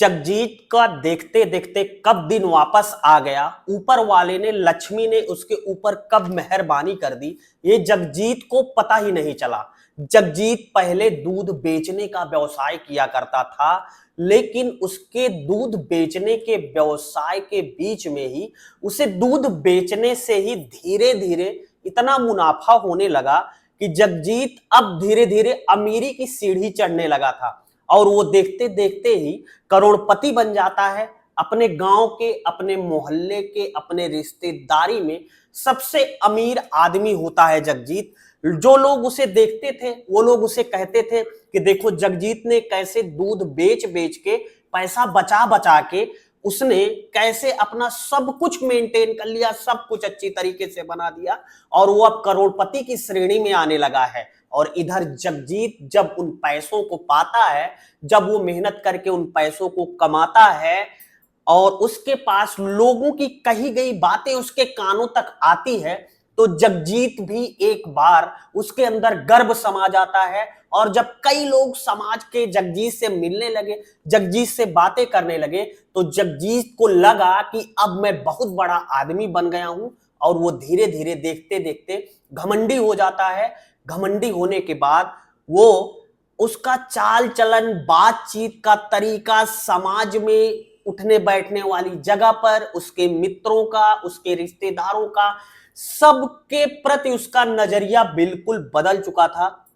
जगजीत का देखते देखते कब दिन वापस आ गया, ऊपर वाले ने, लक्ष्मी ने उसके ऊपर कब मेहरबानी कर दी, ये जगजीत को पता ही नहीं चला। जगजीत पहले दूध बेचने का व्यवसाय किया करता था, लेकिन उसके दूध बेचने के व्यवसाय के बीच में ही उसे दूध बेचने से ही धीरे धीरे इतना मुनाफा होने लगा कि जगजीत अब धीरे धीरे अमीरी की सीढ़ी चढ़ने लगा था और वो देखते देखते ही करोड़पति बन जाता है। अपने गांव के, अपने मोहल्ले के, अपने रिश्तेदारी में सबसे अमीर आदमी होता है जगजीत। जो लोग उसे देखते थे वो लोग उसे कहते थे कि देखो जगजीत ने कैसे दूध बेच बेच के पैसा बचा बचा के उसने कैसे अपना सब कुछ मेंटेन कर लिया, सब कुछ अच्छी तरीके से बना दिया और वो अब करोड़पति की श्रेणी में आने लगा है। और इधर जगजीत जब उन पैसों को पाता है, जब वो मेहनत करके उन पैसों को कमाता है और उसके पास लोगों की कही गई बातें उसके कानों तक आती है, तो जगजीत भी एक बार उसके अंदर गर्व समा जाता है। और जब कई लोग समाज के जगजीत से मिलने लगे, जगजीत से बातें करने लगे, तो जगजीत को लगा कि अब मैं बहुत बड़ा आदमी बन गया हूं। और वो धीरे धीरे देखते देखते घमंडी हो जाता है। घमंडी होने के बाद वो उसका चाल चलन, बातचीत का तरीका, समाज में उठने बैठने वाली जगह पर उसके मित्रों का, उसके रिश्तेदारों का, सबके प्रति उसका नजरिया बिल्कुल बदल चुका था।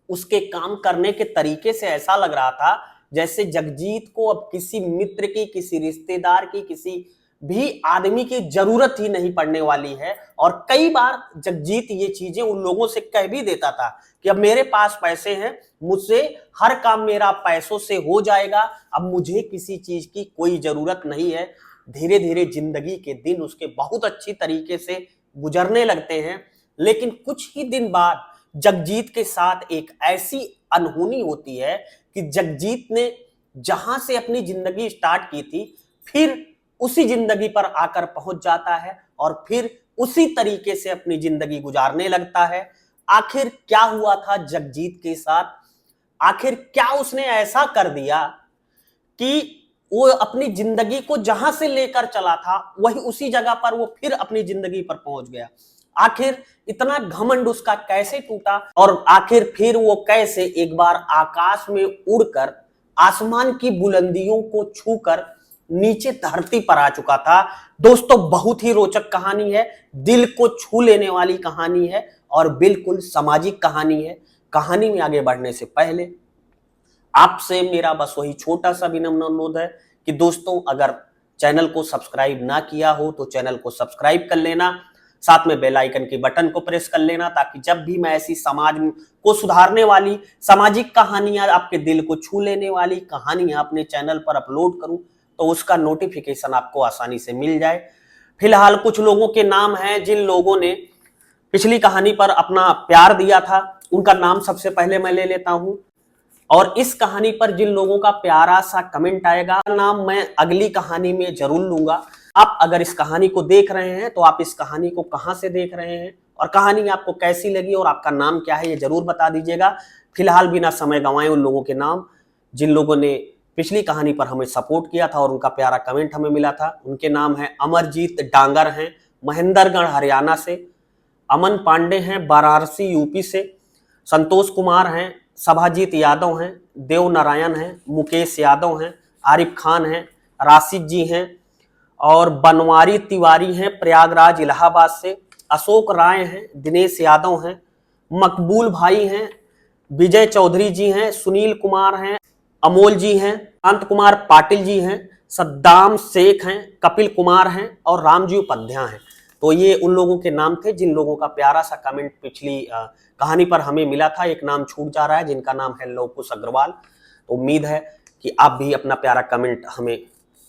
उसके काम करने के तरीके से ऐसा लग रहा था जैसे जगजीत को अब किसी मित्र की, किसी रिश्तेदार की, किसी भी आदमी की जरूरत ही नहीं पड़ने वाली है। और कई बार जगजीत ये चीजें उन लोगों से कह भी देता था कि अब मेरे पास पैसे हैं, मुझसे हर काम मेरा पैसों से हो जाएगा, अब मुझे किसी चीज की कोई जरूरत नहीं है। धीरे धीरे जिंदगी के दिन उसके बहुत अच्छी तरीके से गुजरने लगते हैं। लेकिन कुछ ही दिन बाद जगजीत के साथ एक ऐसी अनहोनी होती है कि जगजीत ने जहां से अपनी जिंदगी स्टार्ट की थी, फिर उसी जिंदगी पर आकर पहुंच जाता है और फिर उसी तरीके से अपनी जिंदगी गुजारने लगता है। आखिर क्या हुआ था जगजीत के साथ? आखिर क्या उसने ऐसा कर दिया कि वो अपनी जिंदगी को जहां से लेकर चला था वही उसी जगह पर वो फिर अपनी जिंदगी पर पहुंच गया? आखिर इतना घमंड उसका कैसे टूटा और आखिर फिर वो कैसे एक बार आकाश में उड़कर, आसमान की बुलंदियों को छूकर नीचे धरती पर आ चुका था? दोस्तों, बहुत ही रोचक कहानी है, दिल को छू लेने वाली कहानी है और बिल्कुल सामाजिक कहानी है। कहानी में आगे बढ़ने से पहले आपसे मेरा बस वही छोटा सा विनम्र अनुरोध है कि दोस्तों, अगर चैनल को सब्सक्राइब ना किया हो तो चैनल को सब्सक्राइब कर लेना, साथ में बेल आइकन के बटन को प्रेस कर लेना, ताकि जब भी मैं ऐसी समाज को सुधारने वाली सामाजिक कहानियां, आपके दिल को छू लेने वाली कहानियां अपने चैनल पर अपलोड करूं तो उसका नोटिफिकेशन आपको आसानी से मिल जाए। फिलहाल कुछ लोगों के नाम हैं जिन लोगों ने पिछली कहानी पर अपना प्यार दिया था, उनका नाम सबसे पहले मैं ले लेता हूं। और इस कहानी पर जिन लोगों का प्यारा सा कमेंट आएगा, नाम मैं अगली कहानी में जरूर लूंगा। आप अगर इस कहानी को देख रहे हैं तो आप इस कहानी को कहां से देख रहे हैं और कहानी आपको कैसी लगी और आपका नाम क्या है, ये जरूर बता दीजिएगा। फिलहाल बिना समय गंवाए उन लोगों के नाम जिन लोगों ने पिछली कहानी पर हमें सपोर्ट किया था और उनका प्यारा कमेंट हमें मिला था, उनके नाम है अमरजीत डांगर हैं महेंद्रगढ़ हरियाणा से, अमन पांडे हैं वाराणसी यूपी से, संतोष कुमार हैं, सभाजीत यादव हैं, देव नारायण हैं, मुकेश यादव हैं, आरिफ खान हैं, राशिद जी हैं और बनवारी तिवारी हैं प्रयागराज इलाहाबाद से, अशोक राय हैं, दिनेश यादव हैं, मकबूल भाई हैं, विजय चौधरी जी हैं, सुनील कुमार हैं, अमोल जी हैं, कांत कुमार पाटिल जी हैं, सद्दाम शेख हैं, कपिल कुमार हैं और रामजी उपाध्याय हैं। तो ये उन लोगों के नाम थे जिन लोगों का प्यारा सा कमेंट पिछली कहानी पर हमें मिला था। एक नाम छूट जा रहा है जिनका नाम है लवकुश अग्रवाल। तो उम्मीद है कि आप भी अपना प्यारा कमेंट हमें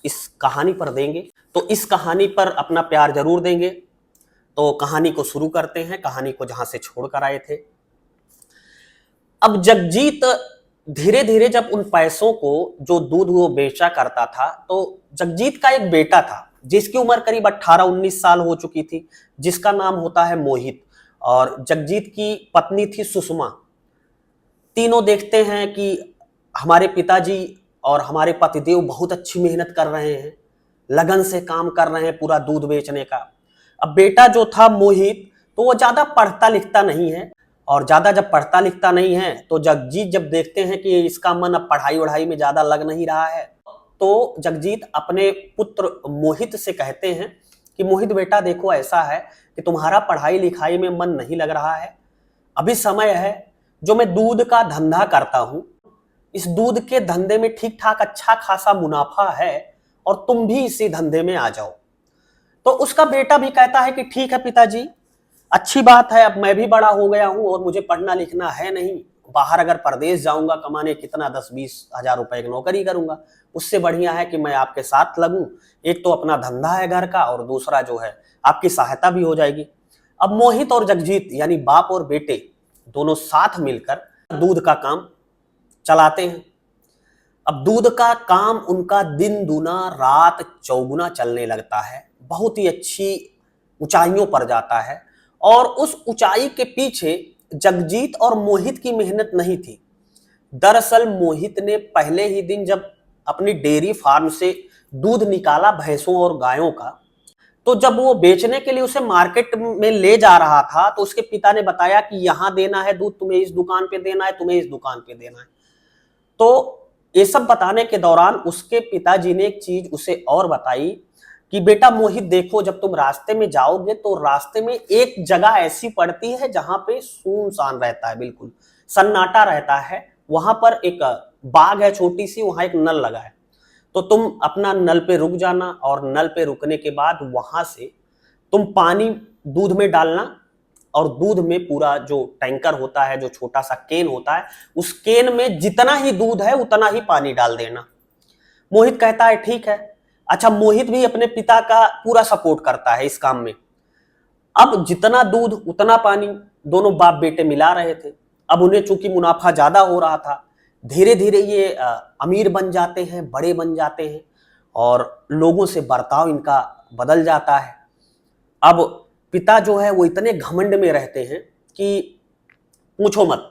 इस कहानी पर देंगे, तो इस कहानी पर अपना प्यार जरूर देंगे। तो कहानी को शुरू करते हैं, कहानी को जहां से छोड़कर आए थे। अब जगजीत धीरे धीरे जब उन पैसों को, जो दूध वो बेचा करता था, तो जगजीत का एक बेटा था जिसकी उम्र करीब 18-19 साल हो चुकी थी, जिसका नाम होता है मोहित, और जगजीत की पत्नी थी सुषमा। तीनों देखते हैं कि हमारे पिताजी और हमारे पतिदेव बहुत अच्छी मेहनत कर रहे हैं, लगन से काम कर रहे हैं पूरा दूध बेचने का। अब बेटा जो था मोहित, तो वो ज्यादा पढ़ता लिखता नहीं है, और ज्यादा जब पढ़ता लिखता नहीं है तो जगजीत जब देखते हैं कि इसका मन अब पढ़ाई वढ़ाई में ज्यादा लग नहीं रहा है, तो जगजीत अपने पुत्र मोहित से कहते हैं कि मोहित बेटा देखो, ऐसा है कि तुम्हारा पढ़ाई लिखाई में मन नहीं लग रहा है, अभी समय है जो मैं दूध का धंधा करता हूं, इस दूध के धंधे में ठीक ठाक अच्छा खासा मुनाफा है और तुम भी इसी धंधे में आ जाओ। तो उसका बेटा भी कहता है कि ठीक है पिताजी, अच्छी बात है, अब मैं भी बड़ा हो गया हूं और मुझे पढ़ना लिखना है नहीं, बाहर अगर परदेश जाऊंगा कमाने कितना 10-20 हजार रुपए की नौकरी करूंगा, उससे बढ़िया है कि मैं आपके साथ लगूं, एक तो अपना धंधा है घर का और दूसरा जो है आपकी सहायता भी हो जाएगी। अब मोहित और जगजीत यानी बाप और बेटे दोनों साथ मिलकर दूध का काम चलाते हैं। अब दूध का काम उनका दिन दूना रात चौगुना चलने लगता है, बहुत ही अच्छी ऊंचाइयों पर जाता है, और उस ऊंचाई के पीछे जगजीत और मोहित की मेहनत नहीं थी। दरअसल मोहित ने पहले ही दिन जब अपनी डेयरी फार्म से दूध निकाला भैंसों और गायों का, तो जब वो बेचने के लिए उसे मार्केट में ले जा रहा था तो उसके पिता ने बताया कि यहां देना है दूध, तुम्हें इस दुकान पे देना है, तुम्हें इस दुकान पे देना है। तो ये सब बताने के दौरान उसके पिताजी ने एक चीज उसे और बताई कि बेटा मोहित देखो, जब तुम रास्ते में जाओगे तो रास्ते में एक जगह ऐसी पड़ती है जहां पे सुनसान रहता है, बिल्कुल सन्नाटा रहता है, वहां पर एक बाग है छोटी सी, वहां एक नल लगा है, तो तुम अपना नल पे रुक जाना और नल पे रुकने के बाद वहां से तुम पानी दूध में डालना और दूध में पूरा जो टैंकर होता है, जो छोटा सा केन होता है, उस केन में जितना ही दूध है उतना ही पानी डाल देना। मोहित कहता है ठीक है। अच्छा, मोहित भी अपने पिता का पूरा सपोर्ट करता है इस काम में। अब जितना दूध उतना पानी दोनों बाप बेटे मिला रहे थे। अब उन्हें चूंकि मुनाफा ज्यादा हो रहा था, धीरे धीरे ये अमीर बन जाते हैं, बड़े बन जाते हैं और लोगों से बर्ताव इनका बदल जाता है। अब पिता जो है वो इतने घमंड में रहते हैं कि पूछो मत,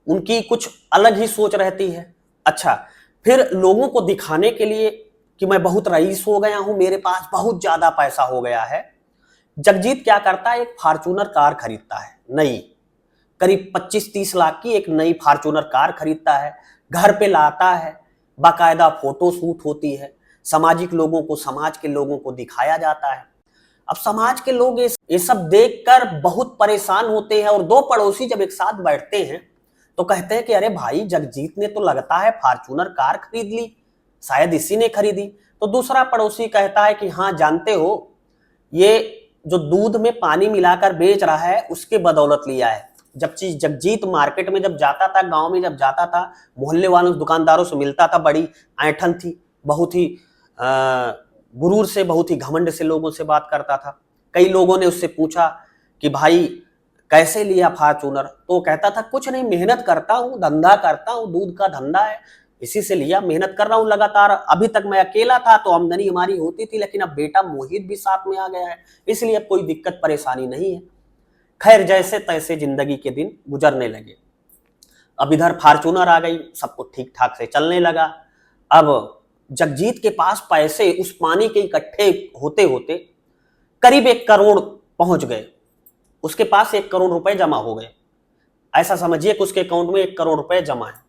उनकी कुछ अलग ही सोच रहती है। अच्छा, फिर लोगों को दिखाने के लिए कि मैं बहुत रईस हो गया हूं, मेरे पास बहुत ज्यादा पैसा हो गया है, जगजीत क्या करता है, एक फॉर्च्यूनर कार खरीदता है, नई करीब 25-30 लाख की एक नई फॉर्च्यूनर कार खरीदता है, घर पे लाता है, बाकायदा फोटो शूट होती है, सामाजिक लोगों को, समाज के लोगों को दिखाया जाता है। अब समाज के लोग ये सब देखकर बहुत परेशान होते हैं और दो पड़ोसी जब एक साथ बैठते हैं तो कहते हैं कि अरे भाई, जगजीत ने तो लगता है फॉर्च्यूनर कार खरीद ली, शायद इसी ने खरीदी। तो दूसरा पड़ोसी कहता है कि हाँ जानते हो, ये जो दूध में पानी मिलाकर बेच रहा है उसके बदौलत लिया है। जब चीज जगजीत मार्केट में जब जाता था, गांव में जब जाता था, मोहल्ले वालों दुकानदारों से मिलता था, बड़ी ऐंठन थी, बहुत ही गुरूर से, बहुत ही घमंड से लोगों से बात करता था। कई लोगों ने उससे पूछा कि भाई कैसे लिया फॉर्च्यूनर, तो कहता था कुछ नहीं, मेहनत करता हूँ, धंधा करता हूँ, दूध का धंधा है, इसी से लिया, मेहनत कर रहा हूँ लगातार। अभी तक मैं अकेला था तो आमदनी हमारी होती थी, लेकिन अब बेटा मोहित भी साथ में आ गया है, इसलिए अब कोई दिक्कत परेशानी नहीं है। खैर, जैसे तैसे जिंदगी के दिन गुजरने लगे। अब इधर फॉर्च्यूनर आ गई, सब कुछ ठीक ठाक से चलने लगा। अब जगजीत के पास पैसे उस पानी के इकट्ठे होते होते करीब 1 करोड़ पहुंच गए। उसके पास 1 करोड़ रुपए जमा हो गए। ऐसा समझिए कि उसके अकाउंट में 1 करोड़ रुपए जमा है।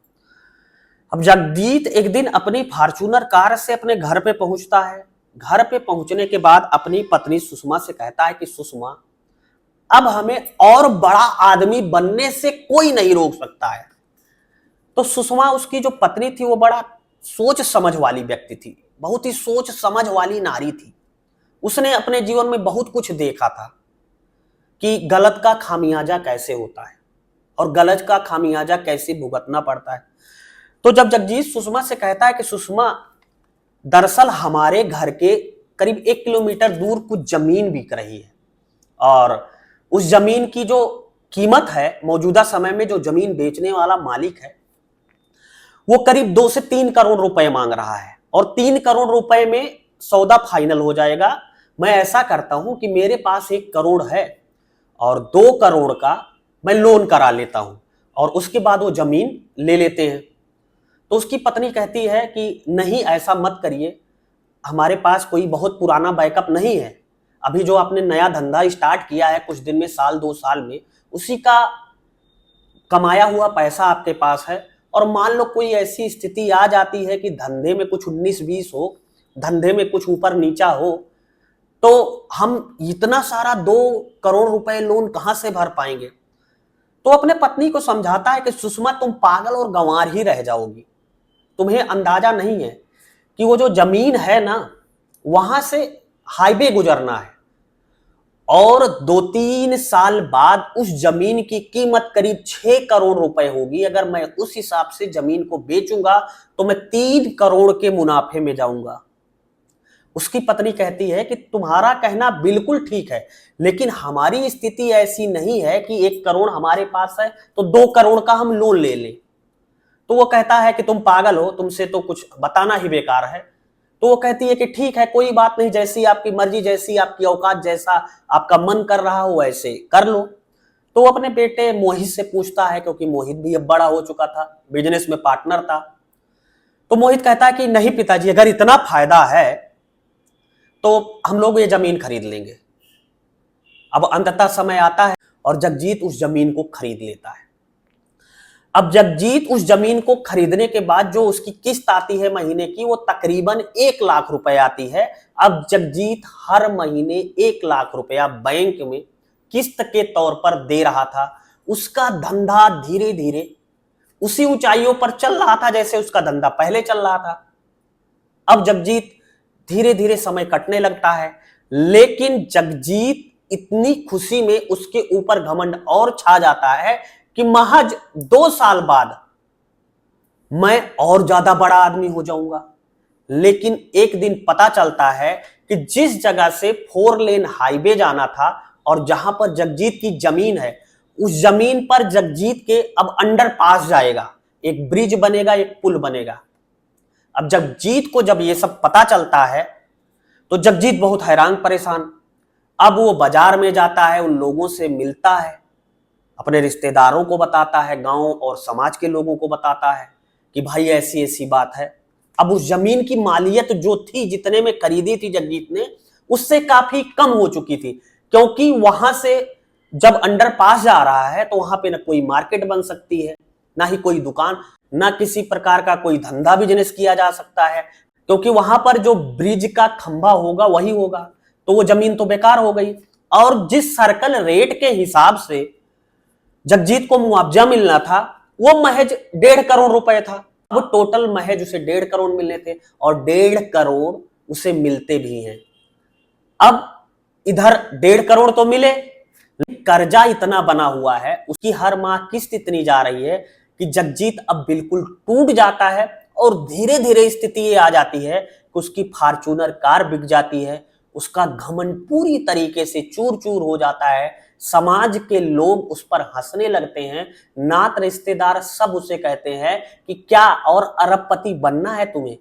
अब जगजीत एक दिन अपनी फॉर्च्यूनर कार से अपने घर पे पहुंचता है। घर पे पहुंचने के बाद अपनी पत्नी सुषमा से कहता है कि सुषमा, अब हमें और बड़ा आदमी बनने से कोई नहीं रोक सकता है। तो सुषमा, उसकी जो पत्नी थी, वो बड़ा सोच समझ वाली व्यक्ति थी, बहुत ही सोच समझ वाली नारी थी। उसने अपने जीवन में बहुत कुछ देखा था कि गलत का खामियाजा कैसे होता है और गलत का खामियाजा कैसे भुगतना पड़ता है। तो जब जगजीत सुषमा से कहता है कि सुषमा, दरअसल हमारे घर के करीब 1 किलोमीटर दूर कुछ जमीन बिक रही है और उस जमीन की जो कीमत है, मौजूदा समय में जो जमीन बेचने वाला मालिक है वो करीब 2 से 3 करोड़ रुपए मांग रहा है और 3 करोड़ रुपए में सौदा फाइनल हो जाएगा। मैं ऐसा करता हूं कि मेरे पास 1 करोड़ है और 2 करोड़ का मैं लोन करा लेता हूं और उसके बाद वो जमीन ले लेते हैं। तो उसकी पत्नी कहती है कि नहीं, ऐसा मत करिए, हमारे पास कोई बहुत पुराना बैकअप नहीं है, अभी जो आपने नया धंधा स्टार्ट किया है कुछ दिन में, साल 2 साल में, उसी का कमाया हुआ पैसा आपके पास है, और मान लो कोई ऐसी स्थिति आ जाती है कि धंधे में कुछ 19-20 हो, धंधे में कुछ ऊपर नीचा हो, तो हम इतना सारा 2 करोड़ रुपए लोन कहां से भर पाएंगे। तो अपने पत्नी को समझाता है कि सुषमा, तुम पागल और गंवार ही रह जाओगी, तुम्हें अंदाजा नहीं है कि वो जो जमीन है ना, वहां से हाईवे गुजरना है, और 2-3 साल बाद उस जमीन की कीमत करीब 6 करोड़ रुपए होगी। अगर मैं उस हिसाब से जमीन को बेचूंगा तो मैं 3 करोड़ के मुनाफे में जाऊंगा। उसकी पत्नी कहती है कि तुम्हारा कहना बिल्कुल ठीक है, लेकिन हमारी स्थिति ऐसी नहीं है कि 1 करोड़ हमारे पास है तो 2 करोड़ का हम लोन ले लें। तो वो कहता है कि तुम पागल हो, तुमसे तो कुछ बताना ही बेकार है। तो वो कहती है कि ठीक है, कोई बात नहीं, जैसी आपकी मर्जी, जैसी आपकी औकात, जैसा आपका मन कर रहा हो वैसे कर लो। तो वो अपने बेटे मोहित से पूछता है, क्योंकि मोहित भी अब बड़ा हो चुका था, बिजनेस में पार्टनर था। तो मोहित कहता है कि नहीं पिताजी, अगर इतना फायदा है तो हम लोग ये जमीन खरीद लेंगे। अब अंततः समय आता है और जगजीत उस जमीन को खरीद लेता है। अब जगजीत उस जमीन को खरीदने के बाद जो उसकी किस्त आती है महीने की, वो तकरीबन 1 लाख रुपए आती है। अब जगजीत हर महीने 1 लाख रुपया बैंक में किस्त के तौर पर दे रहा था। उसका धंधा धीरे धीरे उसी ऊंचाइयों पर चल रहा था जैसे उसका धंधा पहले चल रहा था। अब जगजीत धीरे धीरे समय कटने लगता है, लेकिन जगजीत इतनी खुशी में उसके ऊपर घमंड और छा जाता है कि महज 2 साल बाद मैं और ज्यादा बड़ा आदमी हो जाऊंगा। लेकिन एक दिन पता चलता है कि जिस जगह से 4 लेन हाईवे जाना था और जहां पर जगजीत की जमीन है, उस जमीन पर जगजीत के अब अंडरपास जाएगा, एक ब्रिज बनेगा, एक पुल बनेगा। अब जगजीत को जब ये सब पता चलता है तो जगजीत बहुत हैरान परेशान। अब वो बाजार में जाता है, उन लोगों से मिलता है, अपने रिश्तेदारों को बताता है, गांव और समाज के लोगों को बताता है कि भाई ऐसी ऐसी बात है। अब उस जमीन की मालियत जो थी, जितने में खरीदी थी जगजीत ने, उससे काफी कम हो चुकी थी, क्योंकि वहां से जब अंडरपास जा रहा है तो वहां पे ना कोई मार्केट बन सकती है, ना ही कोई दुकान, ना किसी प्रकार का कोई धंधा बिजनेस किया जा सकता है, क्योंकि वहां पर जो ब्रिज का खंभा होगा वही होगा। तो वो जमीन तो बेकार हो गई। और जिस सर्कल रेट के हिसाब से जगजीत को मुआवजा मिलना था, वो महज 1.5 करोड़ रुपए था। अब टोटल महज उसे 1.5 करोड़ मिलने थे, और 1.5 करोड़ उसे मिलते भी हैं। अब इधर 1.5 करोड़ तो मिले, कर्जा इतना बना हुआ है, उसकी हर माह किस्त इतनी जा रही है कि जगजीत अब बिल्कुल टूट जाता है। और धीरे धीरे स्थिति ये आ जाती है कि उसकी फॉर्च्यूनर कार बिक जाती है, उसका घमंड पूरी तरीके से चूर चूर हो जाता है। समाज के लोग उस पर हंसने लगते हैं, नात रिश्तेदार सब उसे कहते हैं कि क्या और अरबपति बनना है तुम्हें।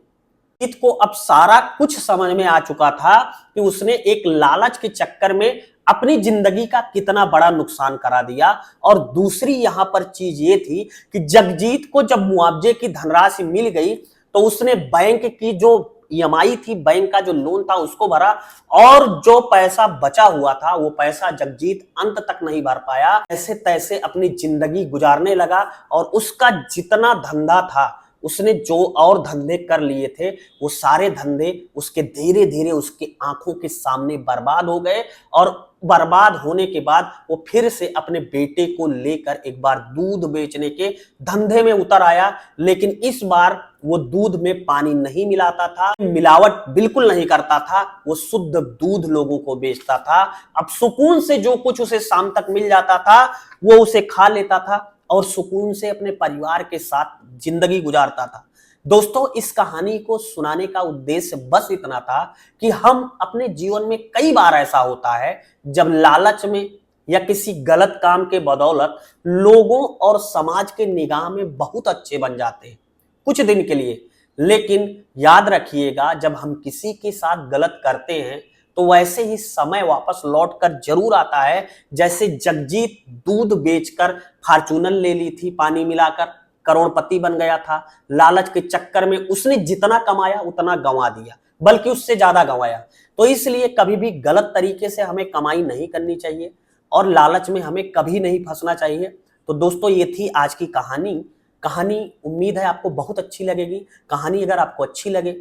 जगजीत को अब सारा कुछ समझ में आ चुका था कि उसने एक लालच के चक्कर में अपनी जिंदगी का कितना बड़ा नुकसान करा दिया। और दूसरी यहां पर चीज ये थी कि जगजीत को जब मुआवजे की धनराशि मिल गई तो उसने बैंक की जो ईएमआई थी, बैंक का जो लोन था, उसको भरा, और जो पैसा बचा हुआ था वो पैसा जगजीत अंत तक नहीं भर पाया। ऐसे तैसे अपनी जिंदगी गुजारने लगा, और उसका जितना धंधा था, उसने जो और धंधे कर लिए थे, वो सारे धंधे उसके धीरे धीरे उसकी आंखों के सामने बर्बाद हो गए। और बर्बाद होने के बाद वो फिर से अपने बेटे को लेकर एक बार दूध बेचने के धंधे में उतर आया। लेकिन इस बार वो दूध में पानी नहीं मिलाता था, मिलावट बिल्कुल नहीं करता था, वो शुद्ध दूध लोगों को बेचता था। अब सुकून से जो कुछ उसे शाम तक मिल जाता था वो उसे खा लेता था, और सुकून से अपने परिवार के साथ जिंदगी गुजारता था। दोस्तों, इस कहानी को सुनाने का उद्देश्य बस इतना था कि हम अपने जीवन में कई बार ऐसा होता है जब लालच में या किसी गलत काम के बदौलत लोगों और समाज के निगाह में बहुत अच्छे बन जाते हैं कुछ दिन के लिए। लेकिन याद रखिएगा, जब हम किसी के साथ गलत करते हैं तो वैसे ही समय वापस लौट कर जरूर आता है। जैसे जगजीत दूध बेचकर फॉर्च्यूनर ले ली थी पानी मिलाकर, करोड़पति बन गया था। लालच के चक्कर में उसने जितना कमाया उतना गंवा दिया, बल्कि उससे ज्यादा गंवाया। तो इसलिए कभी भी गलत तरीके से हमें कमाई नहीं करनी चाहिए और लालच में हमें कभी नहीं फंसना चाहिए। तो दोस्तों, ये थी आज की कहानी उम्मीद है आपको बहुत अच्छी लगेगी। कहानी अगर आपको अच्छी लगे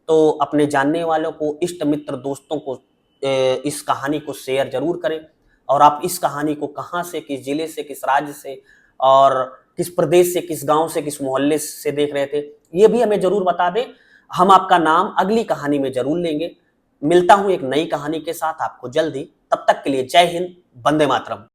तो अपने जानने वालों को, इष्ट मित्र दोस्तों को इस कहानी को शेयर जरूर करें। और आप इस कहानी को कहाँ से, किस जिले से, किस राज्य से और किस प्रदेश से, किस गांव से, किस मोहल्ले से देख रहे थे, ये भी हमें जरूर बता दें। हम आपका नाम अगली कहानी में जरूर लेंगे। मिलता हूं एक नई कहानी के साथ आपको जल्दी। तब तक के लिए जय हिंद, वंदे मातरम।